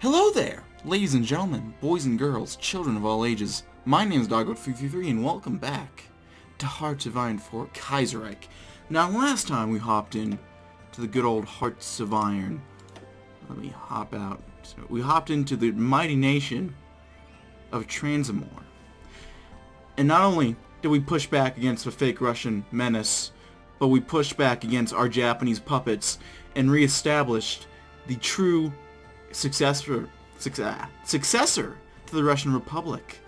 Hello there, ladies and gentlemen, boys and girls, children of all ages. My name is DB333 and welcome back to Hearts of Iron for Kaiserreich. Now last time we hopped in to the good old Hearts of Iron. Let me hop out. So we hopped into the mighty nation of Transamore. And not only did we push back against the fake Russian menace, but we pushed back against our Japanese puppets and re-established the true successor to the Russian Republic,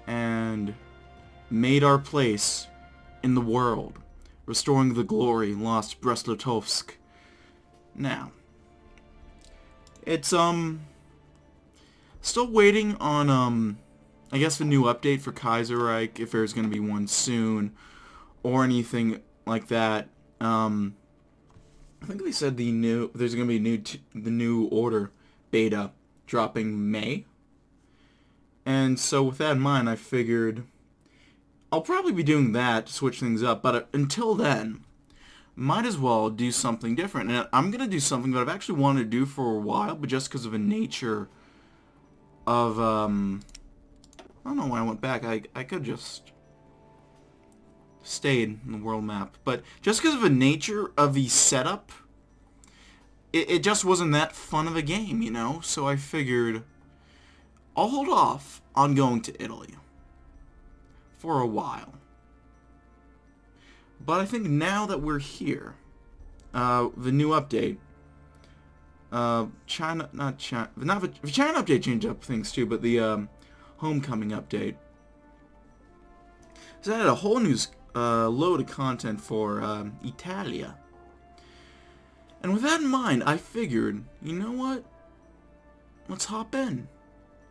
and made our place in the world, restoring the glory lost Brest-Litovsk. Now, it's still waiting on I guess the new update for Kaiserreich, if there's gonna be one soon or anything like that. I think they said there's gonna be the new order beta dropping May, and so with that in mind, I figured I'll probably be doing that to switch things up. But until then, might as well do something different. And I'm gonna do something that I've actually wanted to do for a while, but just because of the nature of I don't know why I went back. I could just stayed in the world map, but just because of the nature of the setup, it just wasn't that fun of a game, you know? So I figured I'll hold off on going to Italy for a while. But I think now that we're here, the new update, the China update changed up things too, but the Homecoming update has added a whole new load of content for Italia. And with that in mind, I figured, you know what? Let's hop in.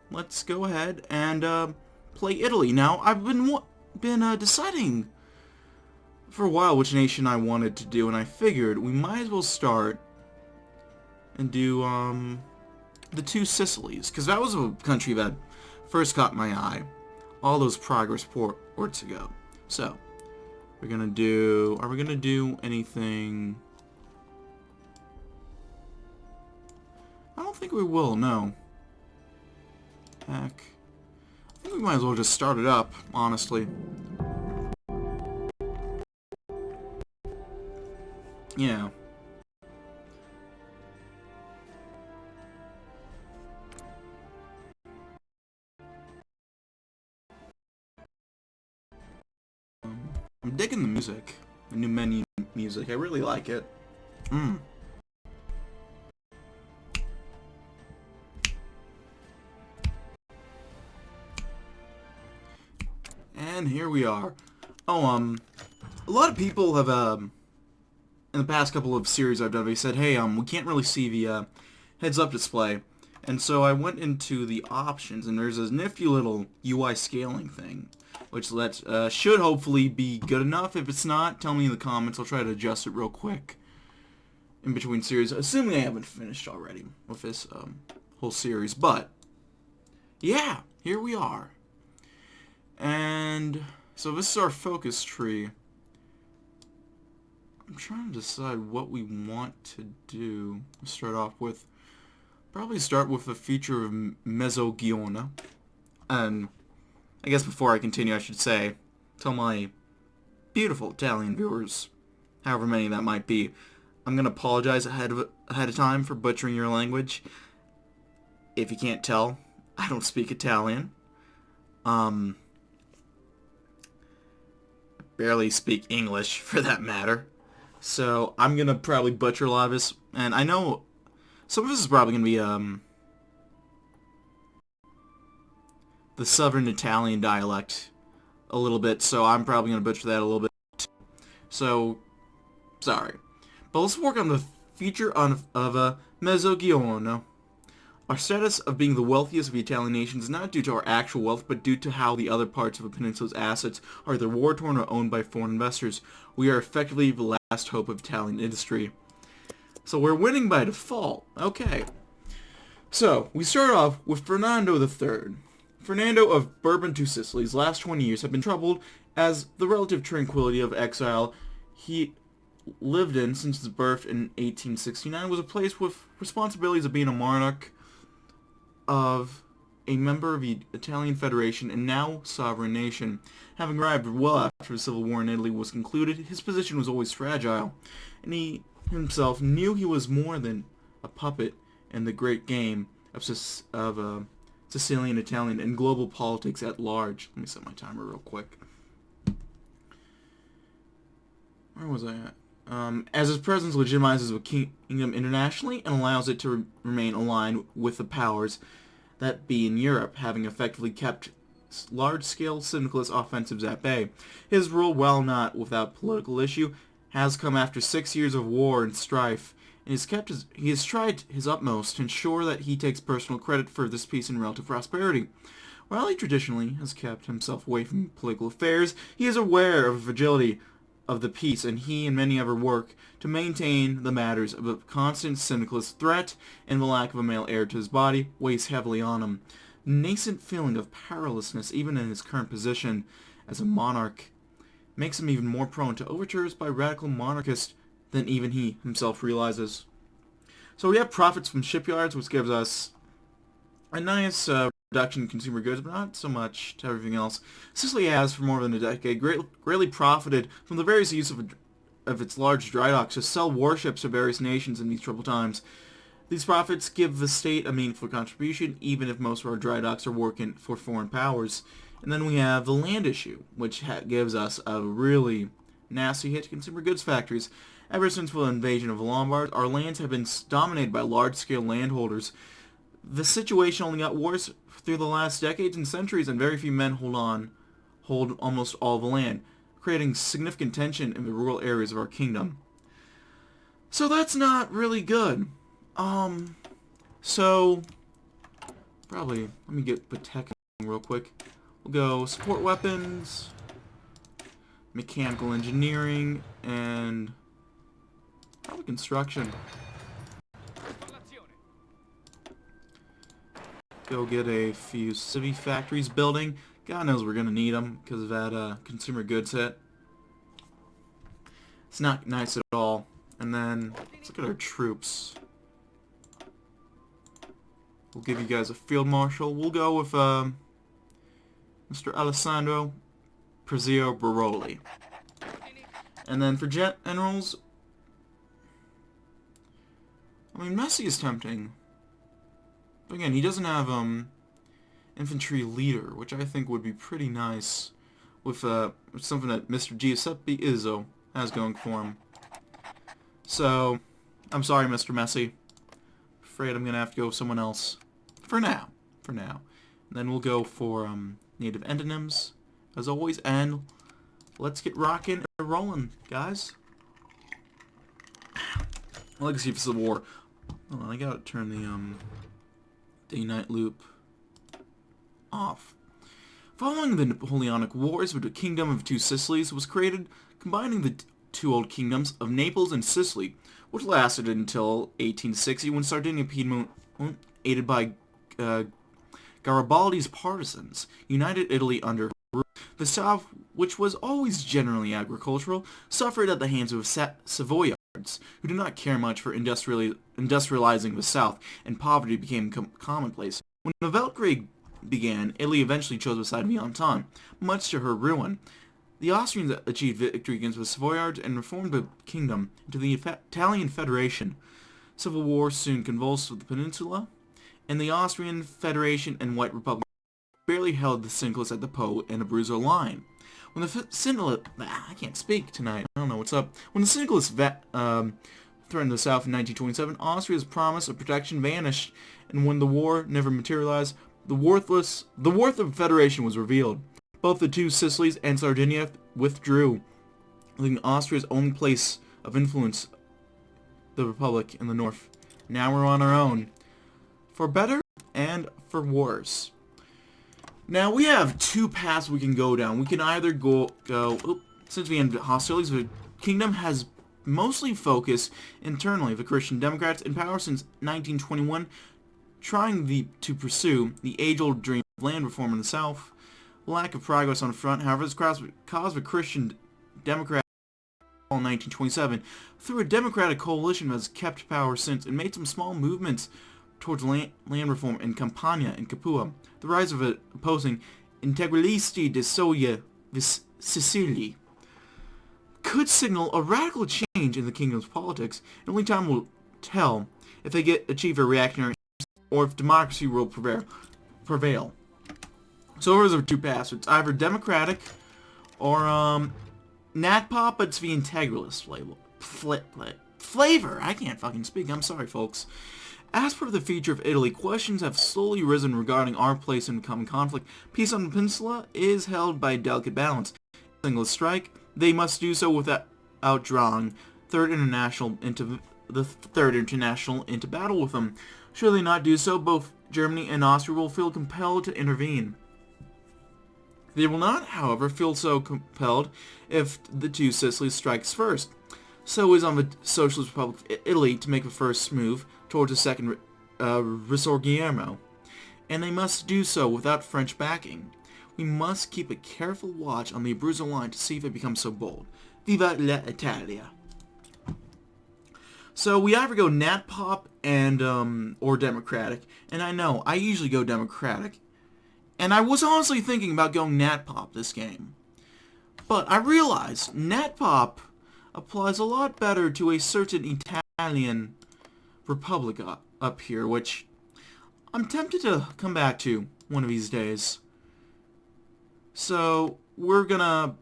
Let's go ahead and play Italy. Now, I've been deciding for a while which nation I wanted to do, and I figured we might as well start and do the two Sicilies, because that was a country that first caught my eye all those progress reports ago. So are we gonna do anything? I don't think we will, no. Heck. I think we might as well just start it up, honestly. Yeah. I'm digging the music. The new menu music. I really like it. And here we are. Oh, a lot of people have, in the past couple of series I've done, they said, hey, we can't really see the, heads-up display. And so I went into the options, and there's this nifty little UI scaling thing, which should hopefully be good enough. If it's not, tell me in the comments. I'll try to adjust it real quick in between series, assuming I haven't finished already with this, whole series. But, yeah, here we are. And so this is our focus tree. I'm trying to decide what we want to do. Let's start off with, probably start with the feature of Mezzogiorno. And I guess before I continue, I should say, tell my beautiful Italian viewers, however many that might be, I'm gonna apologize ahead of time for butchering your language. If you can't tell, I don't speak Italian. Barely speak English, for that matter. So I'm gonna probably butcher a lot of this, and I know some of this is probably gonna be the Southern Italian dialect a little bit, so I'm probably gonna butcher that a little bit too. So sorry, but let's work on the feature of Mezzogiorno. Our status of being the wealthiest of the Italian nations is not due to our actual wealth, but due to how the other parts of the peninsula's assets are either war-torn or owned by foreign investors. We are effectively the last hope of Italian industry. So we're winning by default. Okay. So, we start off with Fernando III. Fernando of Bourbon to Sicily's last 20 years have been troubled as the relative tranquility of exile he lived in since his birth in 1869 was replaced with responsibilities of being a monarch of a member of the Italian Federation and now sovereign nation. Having arrived well after the civil war in Italy was concluded, his position was always fragile, and he himself knew he was more than a puppet in the great game of Sicilian, Italian, and global politics at large. Let me set my timer real quick. Where was I at? As his presence legitimizes the kingdom internationally and allows it to remain aligned with the powers that be in Europe, having effectively kept large-scale syndicalist offensives at bay. His rule, while not without political issue, has come after 6 years of war and strife, and he has tried his utmost to ensure that he takes personal credit for this peace and relative prosperity. While he traditionally has kept himself away from political affairs, he is aware of the fragility of the peace, and he and many other work to maintain the matters of a constant syndicalist threat, and the lack of a male heir to his body weighs heavily on him. The nascent feeling of powerlessness, even in his current position as a monarch, makes him even more prone to overtures by radical monarchists than even he himself realizes. So we have profits from shipyards, which gives us a nice reduction in consumer goods, but not so much to everything else. Sicily has, for more than a decade, greatly profited from the various use of its large dry docks to sell warships to various nations in these troubled times. These profits give the state a meaningful contribution, even if most of our dry docks are working for foreign powers. And then we have the land issue, which gives us a really nasty hit to consumer goods factories. Ever since the invasion of the Lombards, our lands have been dominated by large-scale landholders. The situation only got worse through the last decades and centuries, and very few men hold almost all the land, creating significant tension in the rural areas of our kingdom. So that's not really good. So probably let me get the tech real quick. We'll go support weapons, mechanical engineering, and probably construction. Go get a few city factories building. God knows we're gonna need them because of that consumer goods hit. It's not nice at all. And then let's look at our troops. We'll give you guys a field marshal. We'll go with Mr. Alessandro Prezio Baroli. And then for generals, I mean, Messi is tempting. But again, he doesn't have infantry leader, which I think would be pretty nice with something that Mr. Giuseppe Izzo has going for him. So, I'm sorry, Mr. Messi. Afraid I'm gonna have to go with someone else. For now. And then we'll go for native endonyms, as always, and let's get rocking and rolling, guys. Legacy of Civil War. Hold on, I gotta turn the day-night loop off. Following the Napoleonic Wars, the Kingdom of Two Sicilies was created, combining the two old kingdoms of Naples and Sicily, which lasted until 1860 when Sardinia Piedmont, aided by Garibaldi's partisans, united Italy under her rule. The South, which was always generally agricultural, suffered at the hands of Savoyards, who did not care much for industrializing the South, and poverty became commonplace. When the Weltkrieg began, Italy eventually chose the side of the Entente, much to her ruin. The Austrians achieved victory against the Savoyards and reformed the kingdom into the Italian Federation. Civil war soon convulsed the peninsula, and the Austrian Federation and White Republic barely held the Syndicalists at the Po and Abruzzo line. When the I can't speak tonight. I don't know what's up. When the Syndicalists threatened the South in 1927, Austria's promise of protection vanished, and when the war never materialized, the worth of the Federation was revealed. Both the two Sicilies and Sardinia withdrew, leaving Austria's only place of influence, the Republic in the north. Now we're on our own, for better and for worse. Now we have two paths we can go down. We can either since we ended hostilities, the kingdom has mostly focused internally. The Christian Democrats in power since 1921, trying to pursue the age-old dream of land reform in the South. Lack of progress on the front, however, has caused the Christian Democrats in 1927 through a democratic coalition that has kept power since and made some small movements towards land reform in Campania and Capua. The rise of opposing Integralisti de Soia Sicily could signal a radical change in the kingdom's politics, and only time will tell if they achieve a reactionary or if democracy will prevail. So those are two paths. It's either democratic or NatPop, but it's the integralist flavor. I can't fucking speak. I'm sorry, folks. As per the future of Italy, questions have slowly risen regarding our place in the coming conflict. Peace on the peninsula is held by a delicate balance. Single strike, they must do so without drawing the Third International into battle with them. Should they not do so, both Germany and Austria will feel compelled to intervene. They will not, however, feel so compelled if the two Sicilies strikes first. So is on the Socialist Republic of Italy to make the first move towards a second Risorgimento, and they must do so without French backing. We must keep a careful watch on the Abruzzo line to see if it becomes so bold. Viva l'Italia! So we either go NatPop and or Democratic, and I know I usually go Democratic, and I was honestly thinking about going NatPop this game, but I realized NatPop applies a lot better to a certain Italian republic up here, which I'm tempted to come back to one of these days. So we're gonna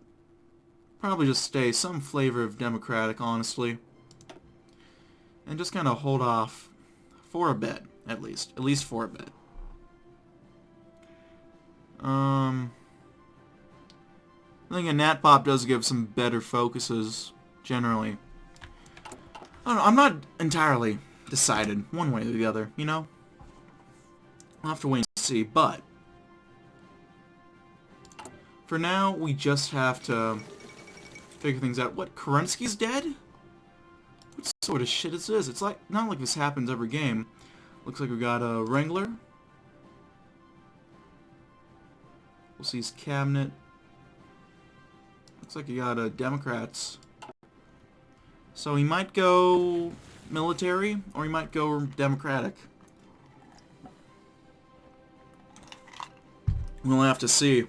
probably just stay some flavor of democratic, honestly, and just kind of hold off for a bit, at least for a bit. I think a NatPop does give some better focuses generally. I don't know, I'm not entirely decided one way or the other, you know? I'll have to wait and see, but for now, we just have to figure things out. What, Kerensky's dead? What sort of shit is this? It's like, not like this happens every game. Looks like we got a Wrangler. We'll see his cabinet. Looks like you got Democrats. So he might go military, or he might go democratic. We'll have to see.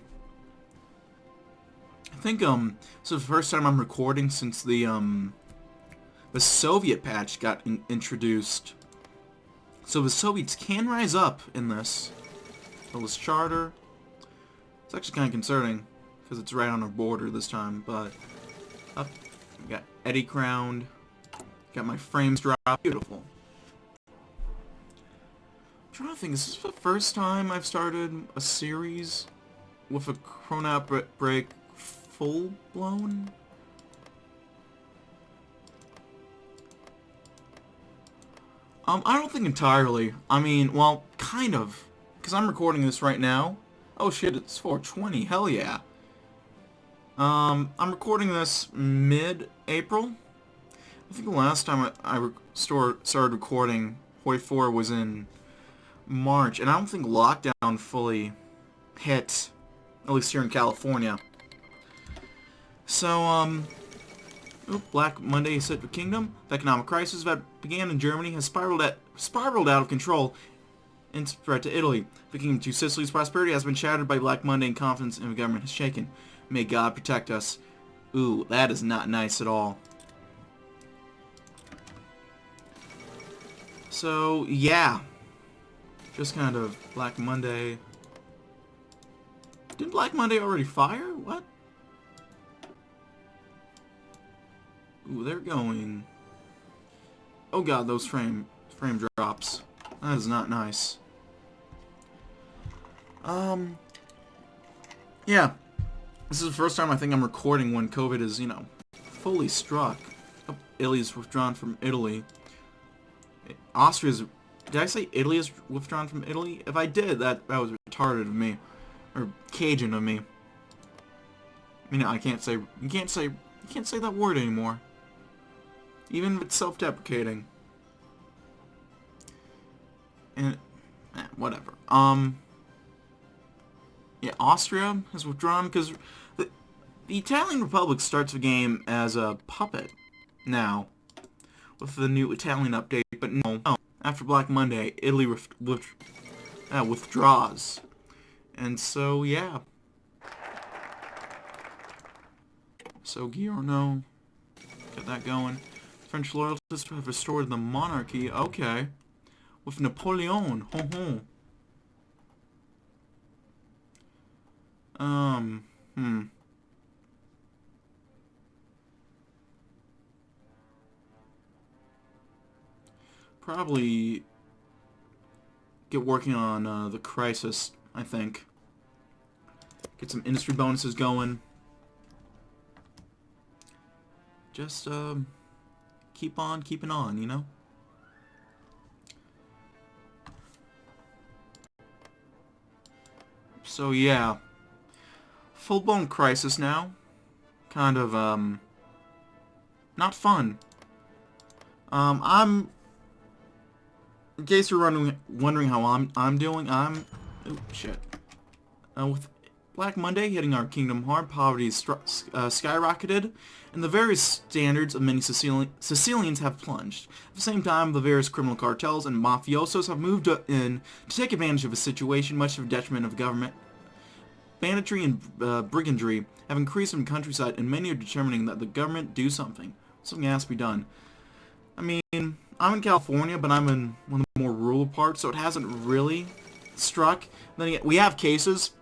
I think, so the first time I'm recording since the Soviet patch got introduced. So the Soviets can rise up in this. This charter. It's actually kind of concerning, because it's right on our border this time, but up. We got Eddie crowned. Got my frames dropped. Beautiful. I'm trying to think, is this the first time I've started a series with a chrono break full-blown? I don't think entirely. I mean, well, kind of. Because I'm recording this right now. Oh shit, it's 420. Hell yeah. I'm recording this mid-April. I think the last time I started recording Hoi 4 was in March, and I don't think lockdown fully hit, at least here in California. So, Black Monday has hit the kingdom. The economic crisis that began in Germany has spiraled out of control and spread to Italy. The kingdom to Sicily's prosperity has been shattered by Black Monday, and confidence in the government has shaken. May God protect us. Ooh, that is not nice at all. So, yeah. Just kind of Black Monday. Didn't Black Monday already fire? What? Ooh, they're going. Oh god, those frame drops. That is not nice. Yeah. This is the first time I think I'm recording when COVID is, you know, fully struck. Oh, Italy's withdrawn from Italy. Austria's... Did I say Italy is withdrawn from Italy? If I did, that was retarded of me. Or Cajun of me. I mean, I can't say... You can't say that word anymore. Even if it's self-deprecating. And... whatever. Yeah, Austria has withdrawn because the Italian Republic starts the game as a puppet now with the new Italian update, but no, after Black Monday, Italy withdraws. And so, yeah. So, Giorno, get that going. French loyalists have restored the monarchy. Okay. With Napoleon. Ho ho. Probably get working on the crisis, I think. Get some industry bonuses going. Just, keep on keeping on, you know? So, yeah. Full-blown crisis now. Kind of, not fun. In case you're wondering how I'm doing, oh, shit. With Black Monday hitting our kingdom hard, poverty skyrocketed, and the various standards of many Sicilians have plunged. At the same time, the various criminal cartels and mafiosos have moved in to take advantage of a situation much to the detriment of government. Banditry and brigandry have increased in the countryside, and many are determining that the government do something. Something has to be done. I mean, I'm in California, but I'm in one of the more rural parts, so it hasn't really struck. Then again, we have cases,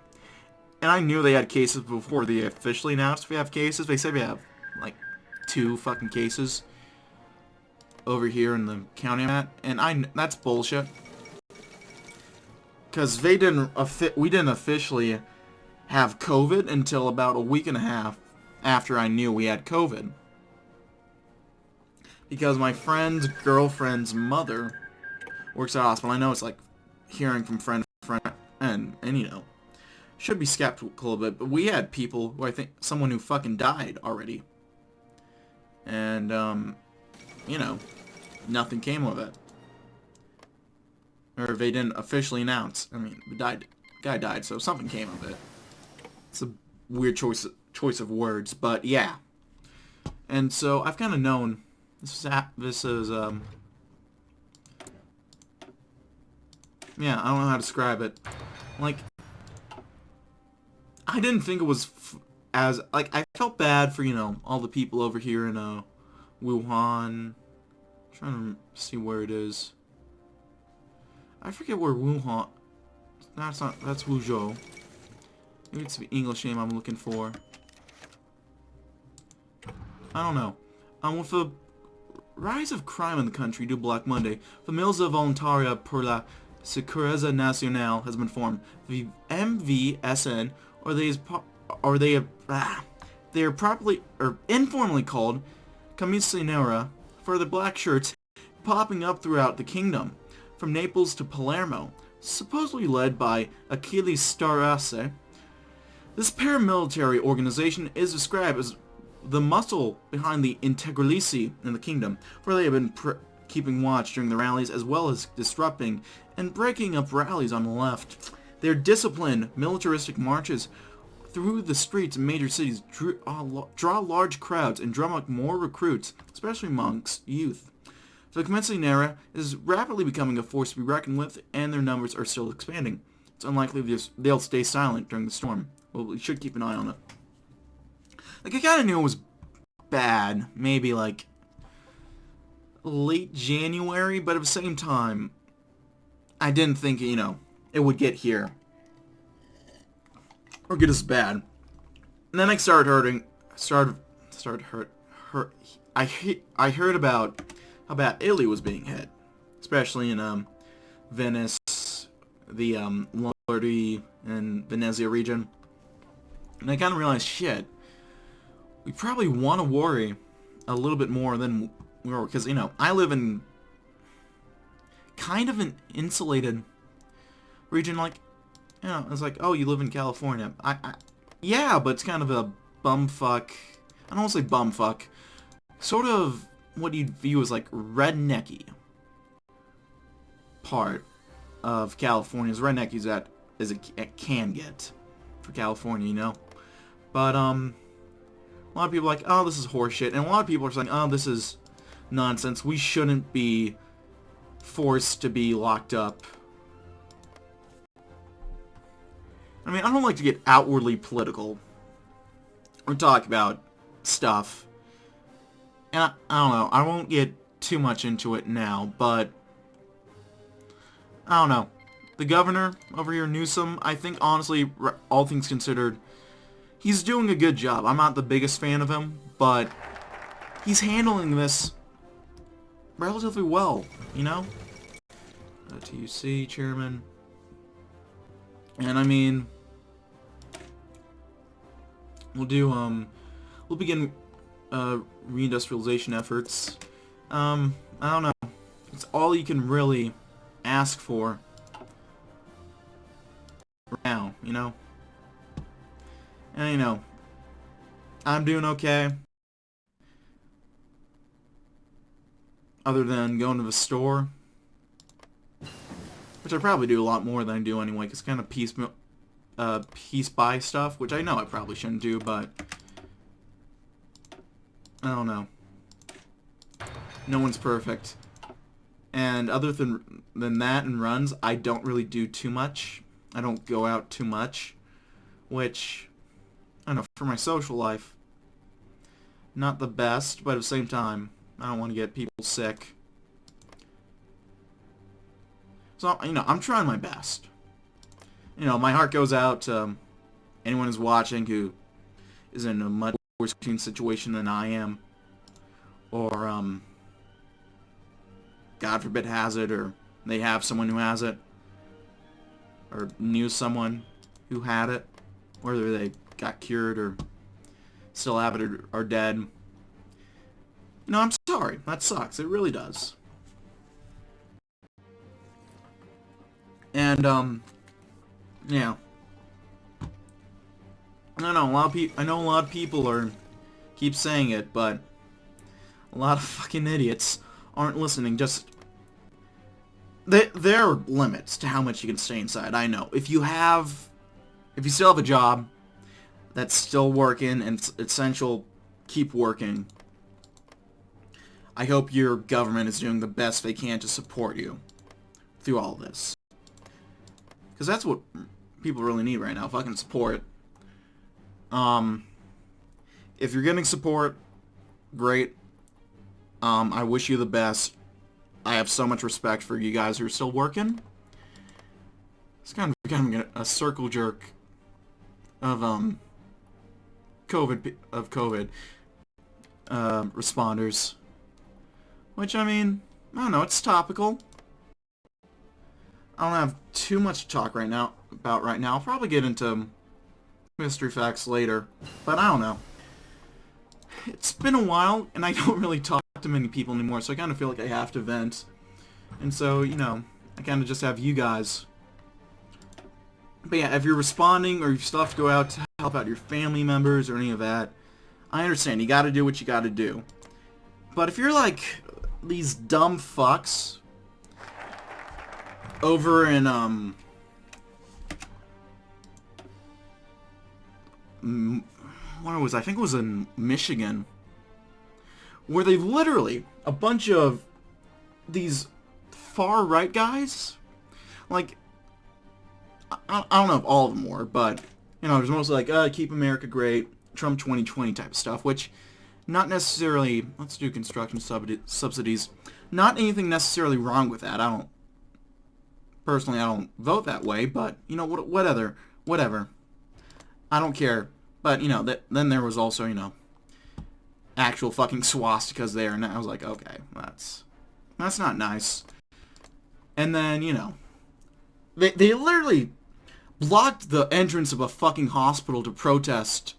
and I knew they had cases before they officially announced we have cases. They said we have, like, 2 fucking cases over here in the county I'm at, and that's bullshit. Because we didn't officially have COVID until about a week and a half after I knew we had COVID. Because my friend's girlfriend's mother works at a hospital. I know it's like hearing from friend to friend, and you know, should be skeptical of it, but we had people who I think, someone who fucking died already. And, you know, nothing came of it. Or they didn't officially announce. I mean, the guy died, so something came of it. It's a weird choice of words, but yeah. And so I've kind of known yeah, I don't know how to describe it. Like, I didn't think it was as, like, I felt bad for, you know, all the people over here in Wuhan. I'm trying to see where it is. I forget where Wuhan. That's Wuzhou. Maybe it's the English name I'm looking for. I don't know. With the rise of crime in the country due to Black Monday, the Milza Voluntaria per la Sicurezza Nacional has been formed. The MVSN, they are properly or informally called Camisinera for the black shirts popping up throughout the kingdom, from Naples to Palermo, supposedly led by Achilles Starace. This paramilitary organization is described as the muscle behind the Integralisti in the kingdom, where they have been keeping watch during the rallies as well as disrupting and breaking up rallies on the left. Their disciplined, militaristic marches through the streets in major cities draw large crowds and drum up more recruits, especially amongst youth. The Camisinera is rapidly becoming a force to be reckoned with, and their numbers are still expanding. It's unlikely they'll stay silent during the storm. Well, we should keep an eye on it. Like, I kind of knew it was bad, maybe, like, late January, but at the same time, I didn't think, you know, it would get here. Or get as bad. And then I I heard about how bad Italy was being hit. Especially in, Venice, the, Lombardy and Venezia region. And I kind of realized, shit, we probably want to worry a little bit more than we were, because, you know, I live in kind of an insulated region, like, you know, it's like, oh, you live in California. Yeah, but it's kind of a bumfuck, I don't want to say bumfuck, sort of what you'd view as, like, rednecky part of California, as rednecky as it can get for California, you know? But, a lot of people are like, oh, this is horseshit, and a lot of people are saying, oh, this is nonsense, we shouldn't be forced to be locked up. I mean, I don't like to get outwardly political or talk about stuff. And I don't know, I won't get too much into it now, but I don't know. The governor over here, Newsom, I think honestly, all things considered, he's doing a good job. I'm not the biggest fan of him, but he's handling this relatively well, you know? TUC chairman. And I mean, we'll begin reindustrialization efforts. I don't know. It's all you can really ask for right now, you know? And, you know, I'm doing okay. Other than going to the store. Which I probably do a lot more than I do anyway, because kind of piece buy stuff, which I know I probably shouldn't do, but I don't know. No one's perfect. And other than that and runs, I don't really do too much. I don't go out too much, which, I don't know, for my social life, not the best, but at the same time, I don't want to get people sick. So, you know, I'm trying my best. You know, my heart goes out to anyone who's watching who is in a much worse situation than I am. Or, God forbid has it, or they have someone who has it. Or knew someone who had it. Whether they got cured or still have it or are dead. You know, I'm sorry. That sucks. It really does. And, yeah. I know a lot of people keep saying it, but a lot of fucking idiots aren't listening. Just there are limits to how much you can stay inside. I know. If you still have a job that's still working and it's essential, keep working. I hope your government is doing the best they can to support you through all this. Because that's what people really need right now, fucking support. If you're getting support, great. I wish you the best. I have so much respect for you guys who are still working. It's kind of becoming a circle jerk of COVID responders. Which, I mean, I don't know, it's topical. I don't have too much to talk about right now. I'll probably get into mystery facts later, but I don't know. It's been a while, and I don't really talk to many people anymore, so I kind of feel like I have to vent. And so, you know, I kind of just have you guys. But yeah, if you're responding, or you still have to go out to help out your family members or any of that, I understand. You gotta do what you gotta do. But if you're like these dumb fucks over in, I think it was in Michigan, where they literally, a bunch of these far-right guys, like, I don't know if all of them were, but, you know, there's mostly like, keep America great, Trump 2020 type of stuff, which, not necessarily, let's do construction subsidies, not anything necessarily wrong with that. Personally, I don't vote that way, but, you know, whatever. I don't care. But, you know, then there was also, you know, actual fucking swastikas there, and I was like, okay, that's not nice. And then, you know, they literally blocked the entrance of a fucking hospital to protest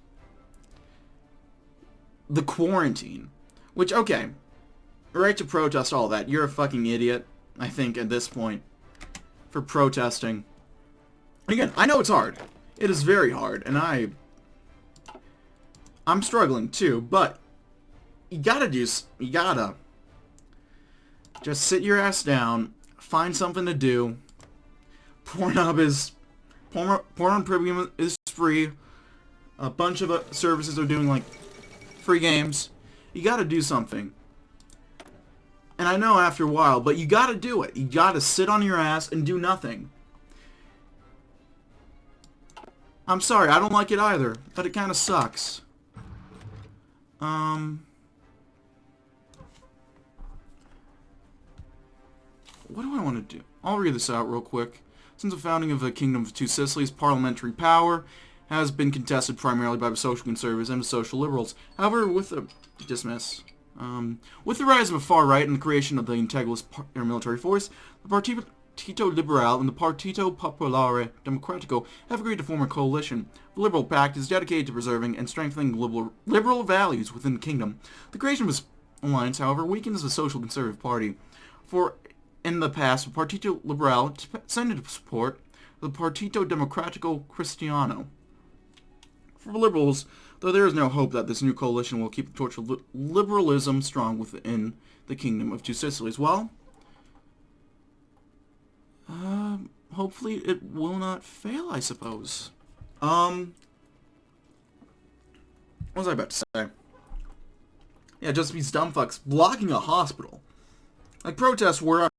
the quarantine. Which, okay, right to protest all that. You're a fucking idiot, I think, at this point, for protesting. And again, I know it's hard. It is very hard, and I'm struggling too, but you gotta just sit your ass down, find something to do. Porn Premium is free. A bunch of services are doing like free games. You gotta do something. And I know after a while, but you gotta do it. You gotta sit on your ass and do nothing. I'm sorry, I don't like it either, but it kinda sucks. What do I want to do? I'll read this out real quick. Since the founding of the Kingdom of Two Sicilies, parliamentary power has been contested primarily by the social conservatives and the social liberals. However, with the rise of the far right and the creation of the integralist military force, the Partito Liberale and the Partito Popolare Democratico have agreed to form a coalition. The Liberal Pact is dedicated to preserving and strengthening liberal values within the kingdom. The creation of this alliance, however, weakens the Social Conservative Party. For in the past, the Partito Liberale tended to support the Partito Democratico Cristiano. For liberals, though there is no hope that this new coalition will keep the torch of liberalism strong within the Kingdom of Two Sicilies, well, hopefully it will not fail, I suppose. What was I about to say? Yeah, just these dumb fucks blocking a hospital. Like, protest wherever.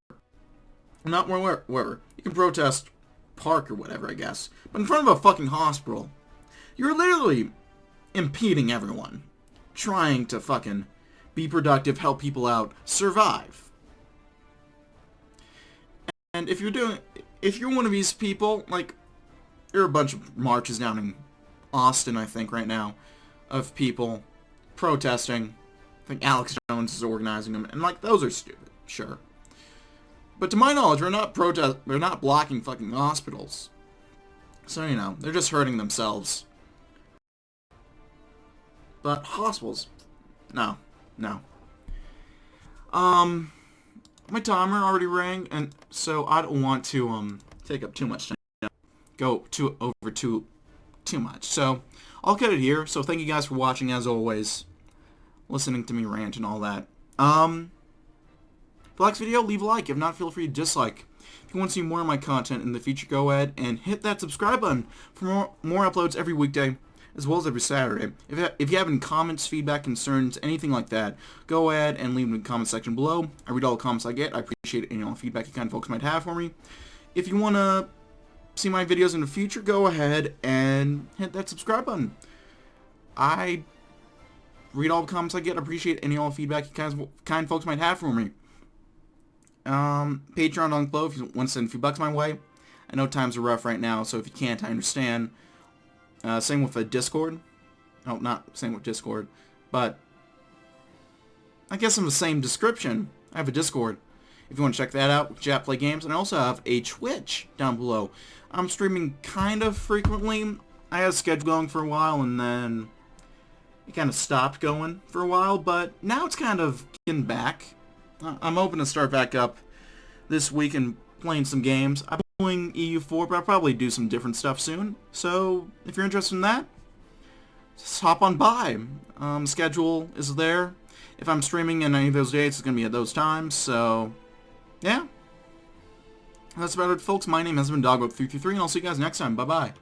Not wherever. You can protest park or whatever, I guess. But in front of a fucking hospital, you're literally impeding everyone. Trying to fucking be productive, help people out, survive. And if you're one of these people, like, there are a bunch of marches down in Austin, I think, right now, of people protesting. I think Alex Jones is organizing them, and, like, those are stupid, sure. But to my knowledge, they're not blocking fucking hospitals. So, you know, they're just hurting themselves. But hospitals, no. My timer already rang, and so I don't want to take up too much time. Go over too much. So I'll cut it here. So thank you guys for watching, as always, listening to me rant and all that. If you like this video, leave a like. If not, feel free to dislike. If you want to see more of my content in the future, go ahead and hit that subscribe button for more uploads every weekday, as well as every Saturday. If you have any comments, feedback, concerns, anything like that, go ahead and leave them in the comment section below. I read all the comments I get. I appreciate any feedback you kind folks might have for me. If you want to see my videos in the future, go ahead and hit that subscribe button. I read all the comments I get. I appreciate any feedback you kind folks might have for me. Patreon down below if you want to send a few bucks my way. I know times are rough right now, so if you can't, I understand. Same with the Discord. Oh, not same with Discord, but I guess in the same description, I have a Discord. If you want to check that out, chat, play games, and I also have a Twitch down below. I'm streaming kind of frequently. I had a schedule going for a while, and then it kind of stopped going for a while, but now it's kind of getting back. I'm hoping to start back up this week and playing some games. I've been playing EU4, but I'll probably do some different stuff soon. So, if you're interested in that, just hop on by. Schedule is there. If I'm streaming in any of those dates, it's going to be at those times. So, yeah. That's about it, folks. My name has been DB333, and I'll see you guys next time. Bye-bye.